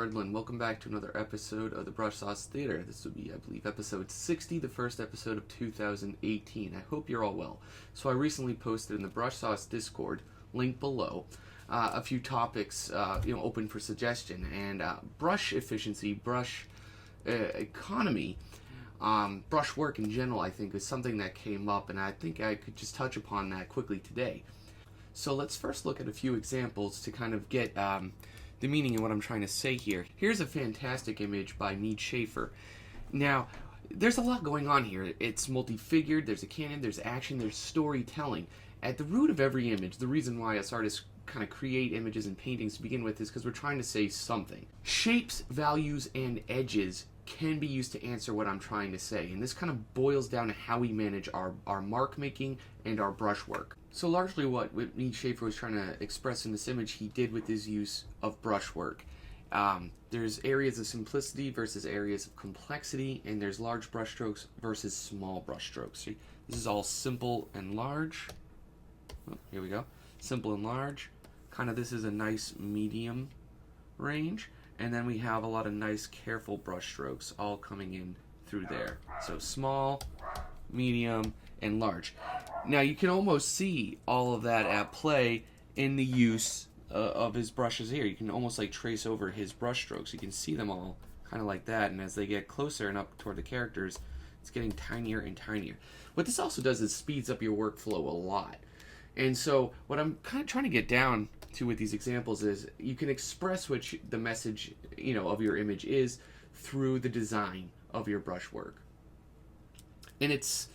Untitled, and welcome back to another episode of the Brush Sauce Theater. This will be, I believe, episode 60, the first episode of 2018. I hope you're all well. So I recently posted in the Brush Sauce Discord, link below, a few topics, open for suggestion. And brush efficiency, brush economy, brush work in general, I think, is something that came up, and I think I could just touch upon that quickly today. So let's first look at a few examples to kind of get the meaning of what I'm trying to say here. Here's a fantastic image by Mead Schaefer. Now, there's a lot going on here. It's multi-figured, there's a canon, there's action, there's storytelling. At the root of every image, the reason why us artists kind of create images and paintings to begin with is because we're trying to say something. Shapes, values, and edges can be used to answer what I'm trying to say, and this kind of boils down to how we manage our mark making and our brush work. So largely what Mead Schaefer was trying to express in this image, he did with his use of brush work. There's areas of simplicity versus areas of complexity, and there's large brush strokes versus small brush strokes. See, this is all simple and large. Oh, here we go. Simple and large. Kind of this is a nice medium range. And then we have a lot of nice, careful brush strokes all coming in through there. So small, medium, and large. Now you can almost see all of that at play in the use of his brushes here. You can almost like trace over his brush strokes. You can see them all kind of like that. And as they get closer and up toward the characters, it's getting tinier and tinier. What this also does is speeds up your workflow a lot. And so what I'm kind of trying to get down to with these examples is you can express what the message of your image is through the design of your brushwork. And it's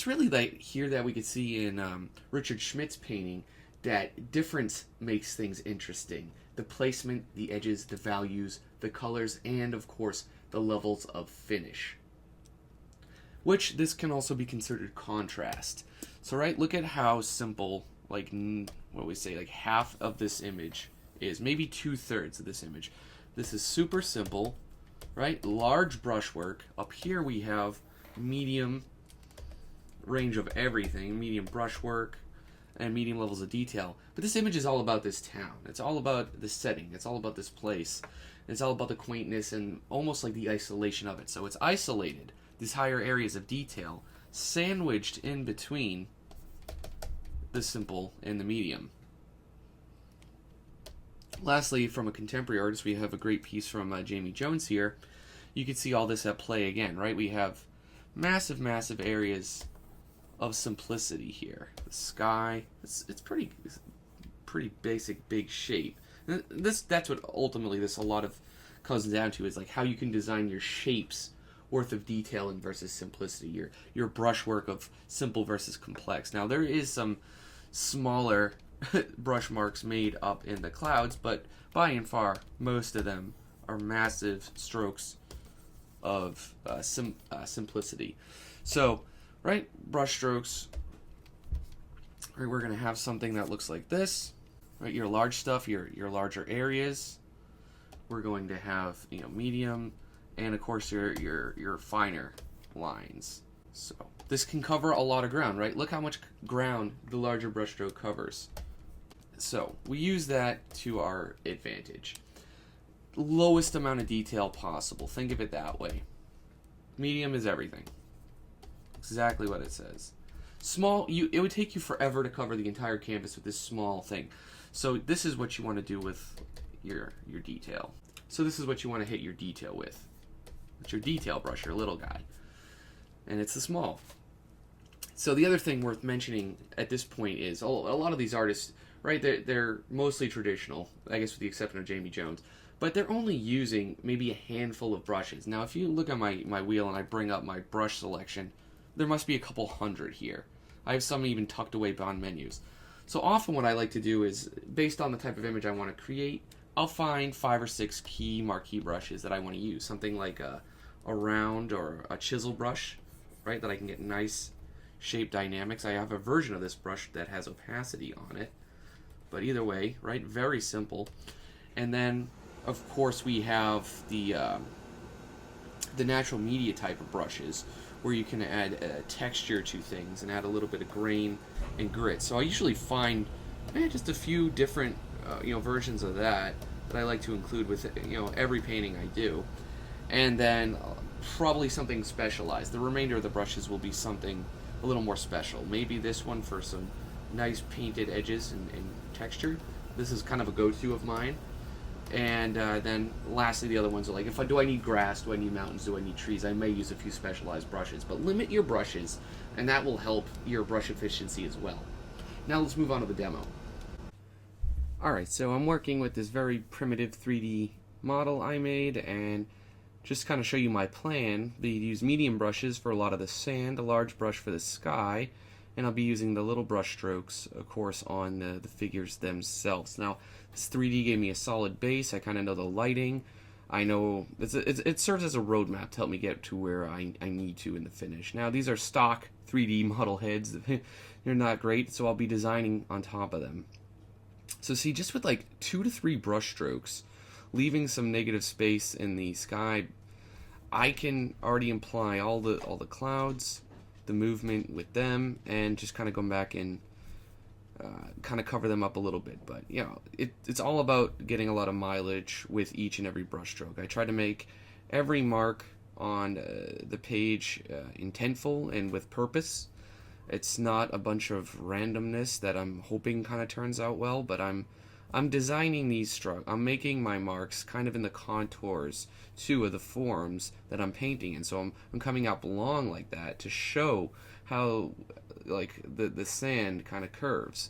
really like here that we could see in Richard Schmidt's painting that difference makes things interesting. The placement, the edges, the values, the colors, and of course the levels of finish. Which this can also be considered contrast. So right, look at how simple, like half of this image is, maybe 2/3 of this image. This is super simple, right? Large brushwork. Up here we have medium range of everything, medium brushwork, and medium levels of detail. But this image is all about this town. It's all about the setting. It's all about this place. It's all about the quaintness and almost like the isolation of it. So it's isolated, these higher areas of detail, sandwiched in between the simple and the medium. Lastly, from a contemporary artist, we have a great piece from Jamie Jones here. You can see all this at play again, right? We have massive, massive areas of simplicity here. The sky, it's pretty basic, big shape. And that's what ultimately this a lot of comes down to, is like how you can design your shapes worth of detailing versus simplicity, your brushwork of simple versus complex. Now there is some smaller brush marks made up in the clouds, but by and far most of them are massive strokes of simplicity. So right, brush strokes, right, we're going to have something that looks like this, right? Your large stuff, your larger areas. We're going to have medium, and of course your finer lines. So this can cover a lot of ground, right? Look how much ground the larger brushstroke covers. So we use that to our advantage. Lowest amount of detail possible. Think of it that way. Medium is everything. Exactly what it says. Small, it would take you forever to cover the entire canvas with this small thing. So this is what you want to do with your detail. So this is what you want to hit your detail with. It's your detail brush, your little guy. And it's the small. So the other thing worth mentioning at this point is a lot of these artists, right, they're mostly traditional, I guess with the exception of Jamie Jones, but they're only using maybe a handful of brushes. Now if you look at my wheel and I bring up my brush selection, there must be a couple hundred here. I have some even tucked away beyond menus. So often what I like to do is, based on the type of image I want to create, I'll find 5 or 6 key marquee brushes that I want to use. Something like a round or a chisel brush, right, that I can get nice shape dynamics. I have a version of this brush that has opacity on it. But either way, right, very simple. And then, of course, we have the natural media type of brushes, where you can add texture to things and add a little bit of grain and grit. So I usually find just a few different versions of that that I like to include with every painting I do, and then probably something specialized. The remainder of the brushes will be something a little more special. Maybe this one for some nice painted edges and texture. This is kind of a go-to of mine. And then lastly, the other ones are like, do I need grass, do I need mountains, do I need trees? I may use a few specialized brushes, but limit your brushes, and that will help your brush efficiency as well. Now let's move on to the demo. Alright, so I'm working with this very primitive 3D model I made, and just kind of show you my plan. I'll use medium brushes for a lot of the sand, a large brush for the sky, and I'll be using the little brush strokes, of course, on the figures themselves. Now, this 3D gave me a solid base. I kind of know the lighting. I know it serves as a roadmap to help me get to where I need to in the finish. Now, these are stock 3D model heads. They're not great, so I'll be designing on top of them. So see, just with like 2 to 3 brush strokes, leaving some negative space in the sky, I can already imply all the clouds, the movement with them, and just kind of going back and kind of cover them up a little bit. But it's all about getting a lot of mileage with each and every brush stroke. I try to make every mark on the page intentful and with purpose. It's not a bunch of randomness that I'm hoping kind of turns out well, but I'm designing these strokes. I'm making my marks kind of in the contours too of the forms that I'm painting, and so I'm coming out long like that to show how like the sand kind of curves.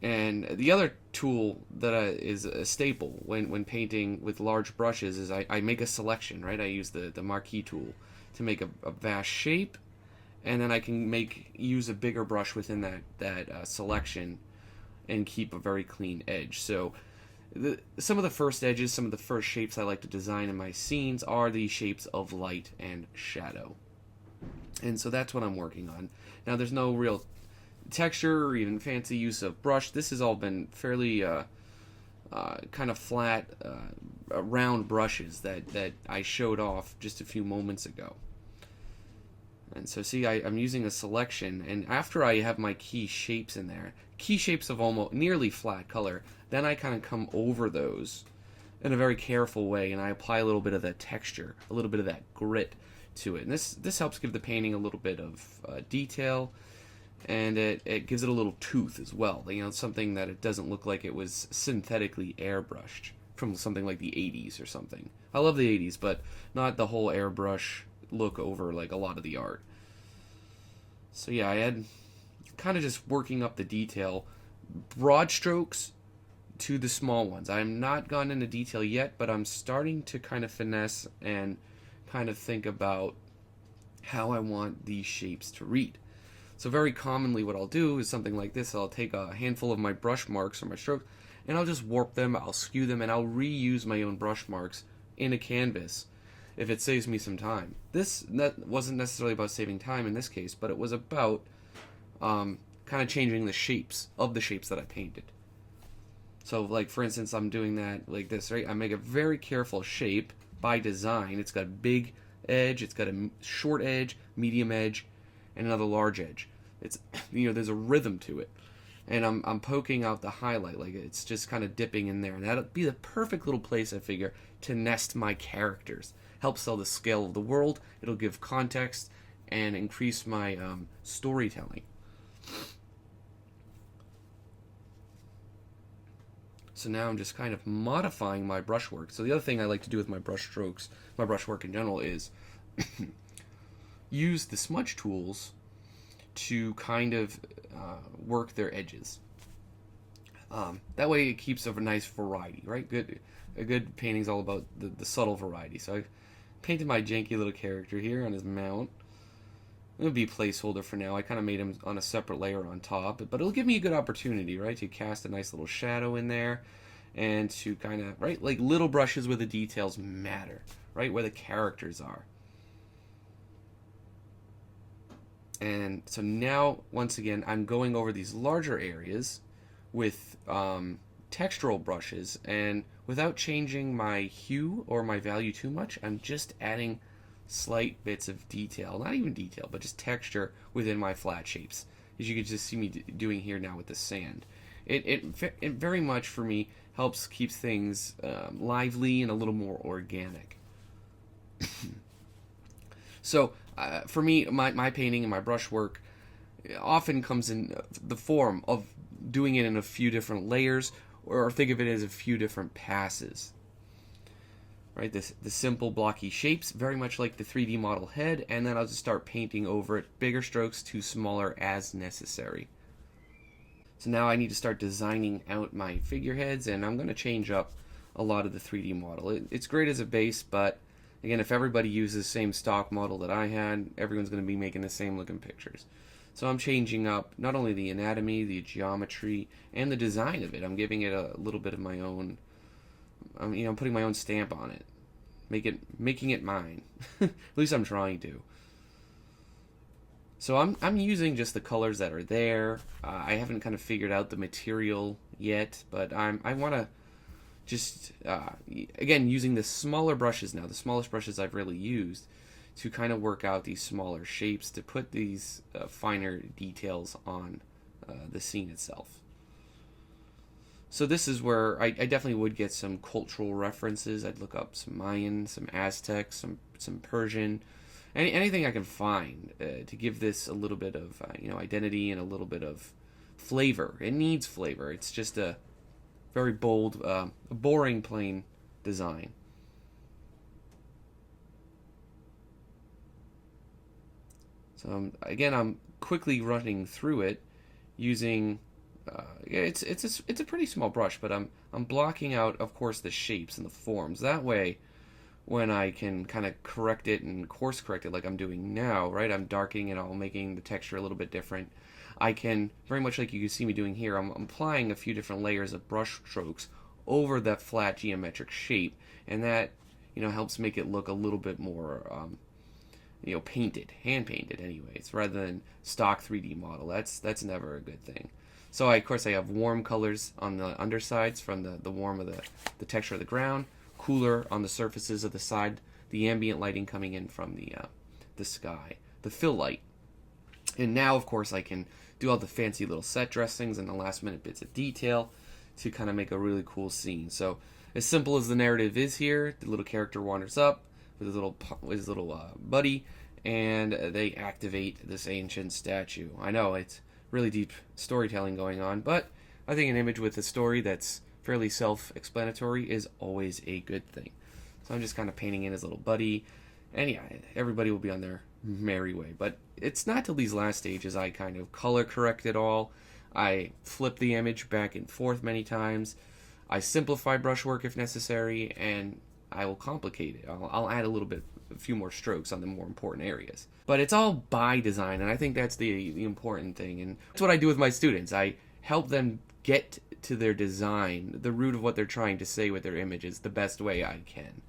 And the other tool that is a staple when painting with large brushes is I make a selection, right? I use the marquee tool to make a vast shape, and then I can use a bigger brush within that selection and keep a very clean edge. So some of the first edges, some of the first shapes I like to design in my scenes are the shapes of light and shadow. And so that's what I'm working on. Now there's no real texture or even fancy use of brush. This has all been fairly kind of flat, round brushes that I showed off just a few moments ago. And so see, I'm using a selection, and after I have my key shapes in there, key shapes of almost nearly flat color, then I kind of come over those in a very careful way, and I apply a little bit of that texture, a little bit of that grit to it. And this helps give the painting a little bit of detail, and it gives it a little tooth as well. Something that it doesn't look like it was synthetically airbrushed from something like the 80s or something. I love the 80s, but not the whole airbrush look over like a lot of the art. So yeah, I had kind of just working up the detail, broad strokes to the small ones. I'm not gone into detail yet, but I'm starting to kind of finesse and kind of think about how I want these shapes to read. So very commonly what I'll do is something like this. I'll take a handful of my brush marks or my strokes, and I'll just warp them, I'll skew them, and I'll reuse my own brush marks in a canvas if it saves me some time. That wasn't necessarily about saving time in this case, but it was about kind of changing the shapes of the shapes that I painted. So like for instance, I'm doing that like this, right? I make a very careful shape by design. It's got a big edge, it's got a short edge, medium edge, and another large edge. It's there's a rhythm to it. And I'm poking out the highlight, like it's just kind of dipping in there. And that'll be the perfect little place, I figure, to nest my characters. Help sell the scale of the world, it'll give context, and increase my storytelling. So now I'm just kind of modifying my brushwork. So the other thing I like to do with my brush strokes, my brushwork in general, is use the smudge tools to kind of work their edges. That way it keeps a nice variety, right? A good painting's all about the subtle variety. So I've painted my janky little character here on his mount. It'll be a placeholder for now. I kind of made him on a separate layer on top, but it'll give me a good opportunity, right, to cast a nice little shadow in there, and to kind of, right, like little brushes where the details matter, right, where the characters are. And so now, once again, I'm going over these larger areas with textural brushes, and without changing my hue or my value too much, I'm just adding slight bits of detail, not even detail, but just texture within my flat shapes, as you can just see me doing here now with the sand. It very much for me helps keeps things lively and a little more organic. So for me, my painting and my brushwork often comes in the form of doing it in a few different layers, or think of it as a few different passes. Right, the simple blocky shapes, very much like the 3D model head, and then I'll just start painting over it, bigger strokes to smaller as necessary. So now I need to start designing out my figureheads, and I'm going to change up a lot of the 3D model. It's great as a base, but again, if everybody uses the same stock model that I had, everyone's going to be making the same looking pictures. So I'm changing up not only the anatomy, the geometry, and the design of it. I'm giving it a little bit of my own, I'm putting my own stamp on it, making it mine. At least I'm trying to. So I'm using just the colors that are there. I haven't kind of figured out the material yet, but I want to just again, using the smaller brushes now, the smallest brushes I've really used, to kind of work out these smaller shapes, to put these finer details on the scene itself. So this is where I definitely would get some cultural references. I'd look up some Mayan, some Aztec, some Persian, anything I can find to give this a little bit of identity and a little bit of flavor. It needs flavor. It's just a very bold, boring, plain design. So again, I'm quickly running through it using. It's a pretty small brush, but I'm blocking out, of course, the shapes and the forms. That way, when I can kind of correct it and course correct it like I'm doing now, right? I'm darkening it all, making the texture a little bit different. I can, very much like you can see me doing here, I'm applying a few different layers of brush strokes over that flat geometric shape, and that helps make it look a little bit more painted, hand painted anyways, rather than stock 3D model. That's never a good thing. So of course I have warm colors on the undersides from the warm of the texture of the ground, cooler on the surfaces of the side, the ambient lighting coming in from the sky, the fill light. And now of course I can do all the fancy little set dressings and the last minute bits of detail to kind of make a really cool scene. So as simple as the narrative is here, the little character wanders up with his little buddy, and they activate this ancient statue. I know it's really deep storytelling going on, but I think an image with a story that's fairly self-explanatory is always a good thing. So I'm just kind of painting in his little buddy, and yeah, everybody will be on their merry way. But it's not till these last stages I kind of color correct it all. I flip the image back and forth many times. I simplify brushwork if necessary, and I will complicate it. I'll add a few more strokes on the more important areas. But it's all by design, and I think that's the important thing. And that's what I do with my students. I help them get to their design, the root of what they're trying to say with their images, the best way I can.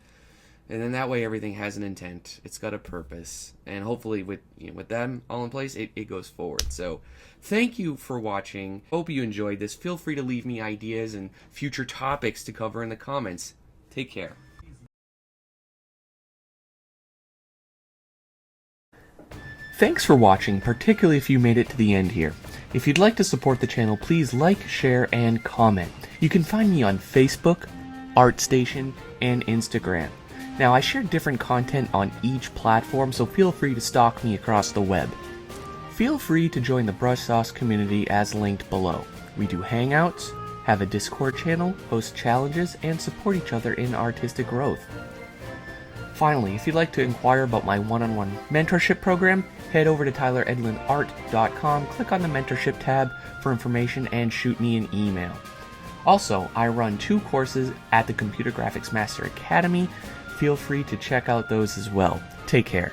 And then that way everything has an intent, it's got a purpose, and hopefully with them all in place, it goes forward. So thank you for watching. Hope you enjoyed this. Feel free to leave me ideas and future topics to cover in the comments. Take care. Thanks for watching, particularly if you made it to the end here. If you'd like to support the channel, please like, share, and comment. You can find me on Facebook, ArtStation, and Instagram. Now, I share different content on each platform, so feel free to stalk me across the web. Feel free to join the Brush Sauce community as linked below. We do hangouts, have a Discord channel, host challenges, and support each other in artistic growth. Finally, if you'd like to inquire about my one-on-one mentorship program, head over to tyleredlinart.com, click on the mentorship tab for information, and shoot me an email. Also, I run 2 courses at the Computer Graphics Master Academy. Feel free to check out those as well. Take care.